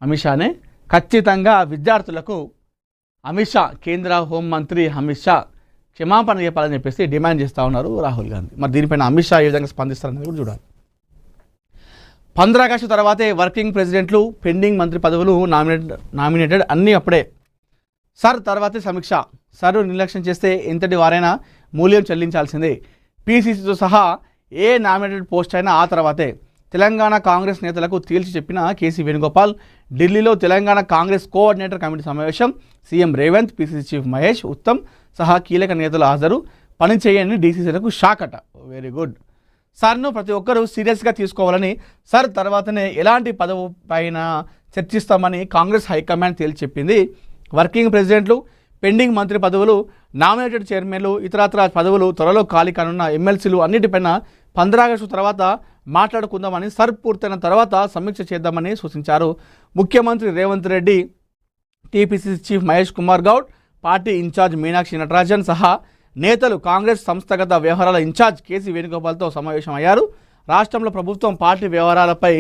అమిత్ షానే ఖచ్చితంగా విద్యార్థులకు అమిత్ షా కేంద్ర హోంమంత్రి అమిత్ షా క్షమాపణ చెప్పాలని చెప్పేసి డిమాండ్ చేస్తూ ఉన్నారు రాహుల్ గాంధీ. మరి దీనిపైన అమిత్ షా ఏ విధంగా స్పందిస్తారనేది కూడా చూడాలి. 15 ఆగస్టు తర్వాతే వర్కింగ్ ప్రెసిడెంట్లు పెండింగ్ మంత్రి పదవులు నామినేటెడ్ అన్నీ అప్పుడే. సర్ తర్వాతే సమీక్ష. సర్ నిర్లక్ష్యం చేస్తే ఎంతటి వారైనా మూల్యం చెల్లించాల్సిందే. పీసీసీతో సహా ఏ నామినేటెడ్ పోస్ట్ అయినా ఆ తర్వాతే. తెలంగాణ కాంగ్రెస్ నేతలకు తేల్చి చెప్పిన కేసీ వేణుగోపాల్. ఢిల్లీలో తెలంగాణ కాంగ్రెస్ కోఆర్డినేటర్ కమిటీ సమావేశం. CM Revanth, PCC chief Mahesh, Uttam సహా కీలక నేతలు హాజరు. పని చేయని డీసీసీలకు షాక్ అట. Very good. సార్ను ప్రతి ఒక్కరూ సీరియస్గా తీసుకోవాలని, సార్ తర్వాతనే ఎలాంటి పదవి పైన చర్చిస్తామని కాంగ్రెస్ హైకమాండ్ తేల్చి చెప్పింది. వర్కింగ్ ప్రెసిడెంట్లు, పెండింగ్ మంత్రి పదవులు, నామినేటెడ్ చైర్మన్లు, ఇతరత్ర పదవులు త్వరలో ఖాళీ కానున్న ఎమ్మెల్సీలు అన్నిటిపైన 15 ఆగస్టు తర్వాత మాట్లాడుకుందామని, సర్ పూర్తయిన తర్వాత సమీక్ష చేద్దామని సూచించారు. ముఖ్యమంత్రి Revanth Reddy, TPCC chief Mahesh Kumar Goud, party in charge Meenakshi Natarajan సహా నేతలు కాంగ్రెస్ సంస్థాగత వ్యవహారాల ఇన్ఛార్జ్ కేసీ వేణుగోపాల్తో సమావేశం అయ్యారు. రాష్ట్రంలో ప్రభుత్వం పార్టీ వ్యవహారాలపై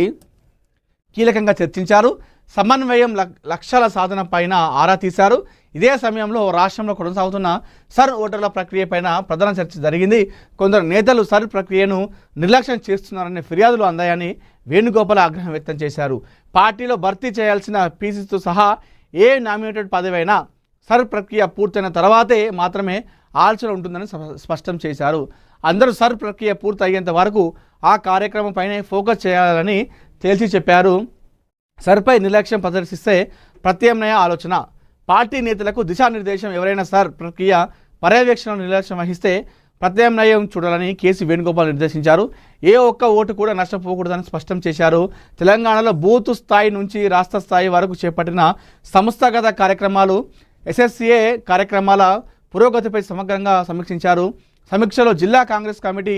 కీలకంగా చర్చించారు. సమన్వయం లక్ష్యాల సాధన పైన ఆరా తీశారు. ఇదే సమయంలో రాష్ట్రంలో కొనసాగుతున్న సర్ ఓటర్ల ప్రక్రియపైన ప్రధాన చర్చ జరిగింది. కొందరు నేతలు సర్ ప్రక్రియను నిర్లక్ష్యం చేస్తున్నారనే ఫిర్యాదులు అందాయని వేణుగోపాల్ ఆగ్రహం వ్యక్తం చేశారు. పార్టీలో భర్తీ చేయాల్సిన పీసీసీతో సహా ఏ నామినేటెడ్ పదవైనా సర్ ప్రక్రియ పూర్తయిన తర్వాతే మాత్రమే ఆలోచన ఉంటుందని స్పష్టం చేశారు. అందరూ సర్ ప్రక్రియ పూర్తి అయ్యేంత వరకు ఆ కార్యక్రమం పైనే ఫోకస్ చేయాలని తేల్చి చెప్పారు. సర్పై నిర్లక్ష్యం ప్రదర్శిస్తే ప్రత్యామ్నాయ ఆలోచన. పార్టీ నేతలకు దిశానిర్దేశం. ఎవరైనా సర్ ప్రక్రియ పర్యవేక్షణ నిర్లక్ష్యం వహిస్తే ప్రత్యామ్నాయం చూడాలని కేసీ వేణుగోపాల్ నిర్దేశించారు. ఏ ఒక్క ఓటు కూడా నష్టపోకూడదని స్పష్టం చేశారు. తెలంగాణలో బూత్ స్థాయి నుంచి రాష్ట్ర స్థాయి వరకు చేపట్టిన సంస్థాగత కార్యక్రమాలు, ఎస్ఎస్సీఏ కార్యక్రమాల పురోగతిపై సమగ్రంగా సమీక్షించారు. సమీక్షలో జిల్లా కాంగ్రెస్ కమిటీ,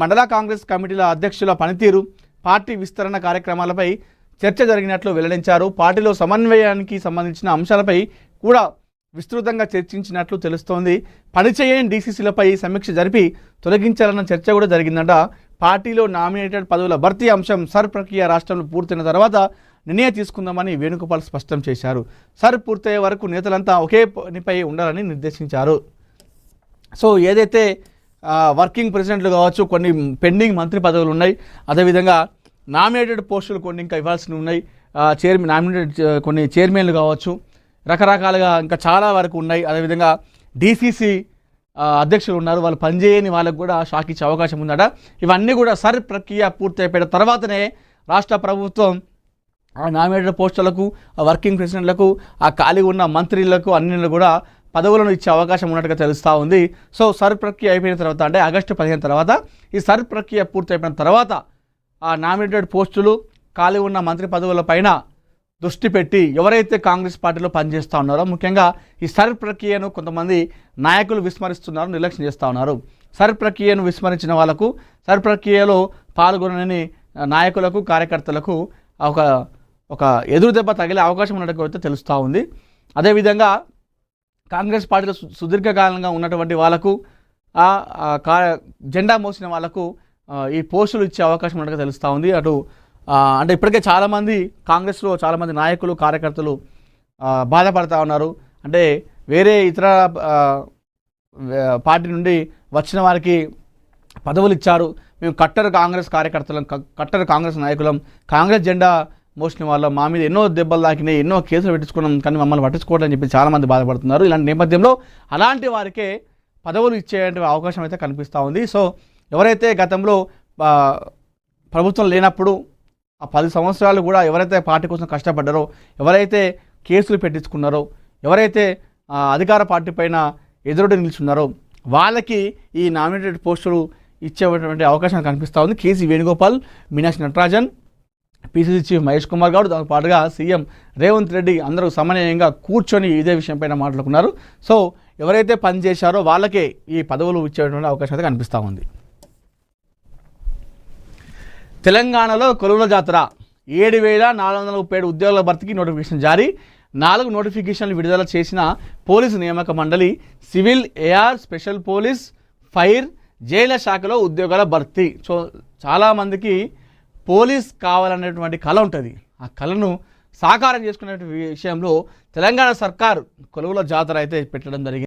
మండల కాంగ్రెస్ కమిటీల అధ్యక్షుల పనితీరు, పార్టీ విస్తరణ కార్యక్రమాలపై చర్చ జరిగినట్లు వెల్లడించారు. పార్టీలో సమన్వయానికి సంబంధించిన అంశాలపై కూడా విస్తృతంగా చర్చించినట్లు తెలుస్తోంది. పనిచేయని డీసీసీలపై సమీక్ష జరిపి తొలగించాలన్న చర్చ కూడా జరిగిందట. పార్టీలో నామినేటెడ్ పదవుల భర్తీ అంశం సర్ ప్రక్రియ రాష్ట్రంలో పూర్తయిన తర్వాత నిర్ణయం తీసుకుందామని వేణుగోపాల్ స్పష్టం చేశారు. సర్ పూర్తయ్యే వరకు నేతలంతా ఒకే పనిపై ఉండాలని నిర్దేశించారు. సో ఏదైతే వర్కింగ్ ప్రెసిడెంట్లు కావచ్చు, కొన్ని పెండింగ్ మంత్రి పదవులు ఉన్నాయి, అదేవిధంగా నామినేటెడ్ పోస్టులు కొన్ని ఇంకా ఇవ్వాల్సినవి ఉన్నాయి, నామినేటెడ్ కొన్ని చైర్మన్లు కావచ్చు, రకరకాలుగా ఇంకా చాలా వరకు ఉన్నాయి. అదేవిధంగా డీసీసీ అధ్యక్షులు ఉన్నారు, వాళ్ళు పనిచేయని వాళ్ళకు కూడా షాక్ ఇచ్చే అవకాశం ఉందట. ఇవన్నీ కూడా సర్ ప్రక్రియ పూర్తి అయిపోయిన తర్వాతనే రాష్ట్ర ప్రభుత్వం ఆ నామినేటెడ్ పోస్టులకు, ఆ వర్కింగ్ ప్రెసిడెంట్లకు, ఆ ఖాళీ ఉన్న మంత్రులకు అన్నిళ్ళు కూడా పదవులను ఇచ్చే అవకాశం ఉన్నట్టుగా తెలుస్తూ ఉంది. సో సర్ ప్రక్రియ అయిపోయిన తర్వాత, అంటే ఆగస్టు 15 తర్వాత ఈ సర్ ప్రక్రియ పూర్తి అయిపోయిన తర్వాత ఆ నామినేటెడ్ పోస్టులు, ఖాళీ ఉన్న మంత్రి పదవుల పైన దృష్టి పెట్టి ఎవరైతే కాంగ్రెస్ పార్టీలో పనిచేస్తూ ఉన్నారో, ముఖ్యంగా ఈ సర్ ప్రక్రియను కొంతమంది నాయకులు విస్మరిస్తున్నారు, నిర్లక్ష్యం చేస్తూ ఉన్నారు. సర్ ప్రక్రియను విస్మరించిన వాళ్ళకు, సర్ ప్రక్రియలో పాల్గొనని నాయకులకు, కార్యకర్తలకు ఒక ఎదురు దెబ్బ తగిలే అవకాశం ఉన్నట్టుగా అయితే తెలుస్తూ ఉంది. అదేవిధంగా కాంగ్రెస్ పార్టీలో సుదీర్ఘకాలంగా ఉన్నటువంటి వాళ్ళకు, జెండా మోసిన వాళ్ళకు ఈ పోస్టులు ఇచ్చే అవకాశం ఉన్నట్టుగా తెలుస్తూ ఉంది. అంటే ఇప్పటికే చాలామంది కాంగ్రెస్లో చాలామంది నాయకులు, కార్యకర్తలు బాధపడతా ఉన్నారు. అంటే వేరే ఇతర పార్టీ నుండి వచ్చిన వారికి పదవులు ఇచ్చారు, మేము కట్టర్ కాంగ్రెస్ కార్యకర్తలం, కట్టర్ కాంగ్రెస్ నాయకులం, కాంగ్రెస్ జెండా మోసిన వాళ్ళం, మా మీద ఎన్నో దెబ్బలు తాకినాయి, ఎన్నో కేసులు పెట్టించుకున్నాం, కానీ మమ్మల్ని పట్టించుకోవట్లని చెప్పి చాలామంది బాధపడుతున్నారు. ఇలాంటి నేపథ్యంలో అలాంటి వారికే పదవులు ఇచ్చే అవకాశం అయితే కనిపిస్తూ ఉంది. సో ఎవరైతే గతంలో ప్రభుత్వం లేనప్పుడు ఆ 10 సంవత్సరాలు కూడా ఎవరైతే పార్టీ కోసం కష్టపడ్డారో, ఎవరైతే కేసులు పెట్టించుకున్నారో, ఎవరైతే అధికార పార్టీ పైన ఎదురుడి నిల్చున్నారో వాళ్ళకి ఈ నామినేటెడ్ పోస్టులు ఇచ్చేటువంటి అవకాశం కనిపిస్తూ ఉంది. KC Venugopal, Meenakshi Natarajan, PCC chief Mahesh Kumar Goud, దాంతో పాటుగా సీఎం రేవంత్ రెడ్డి అందరూ సమన్వయంగా కూర్చొని ఇదే విషయంపైన మాట్లాడుకున్నారు. సో ఎవరైతే పనిచేశారో వాళ్ళకే ఈ పదవులు ఇచ్చేటువంటి అవకాశం అయితే కనిపిస్తూ ఉంది. తెలంగాణలో కొలువుల జాతర 7,437 ఉద్యోగాల భర్తీకి నోటిఫికేషన్ జారీ. 4 నోటిఫికేషన్లు విడుదల చేసిన పోలీసు నియామక మండలి. Civil, AR, special police, fire, జైళ్ల శాఖలో ఉద్యోగాల భర్తీ. సో చాలామందికి పోలీస్ కావాలనేటువంటి కళ ఉంటుంది. ఆ కళను సాకారం చేసుకునే విషయంలో తెలంగాణ సర్కార్ కొలువుల జాతర అయితే పెట్టడం జరిగింది.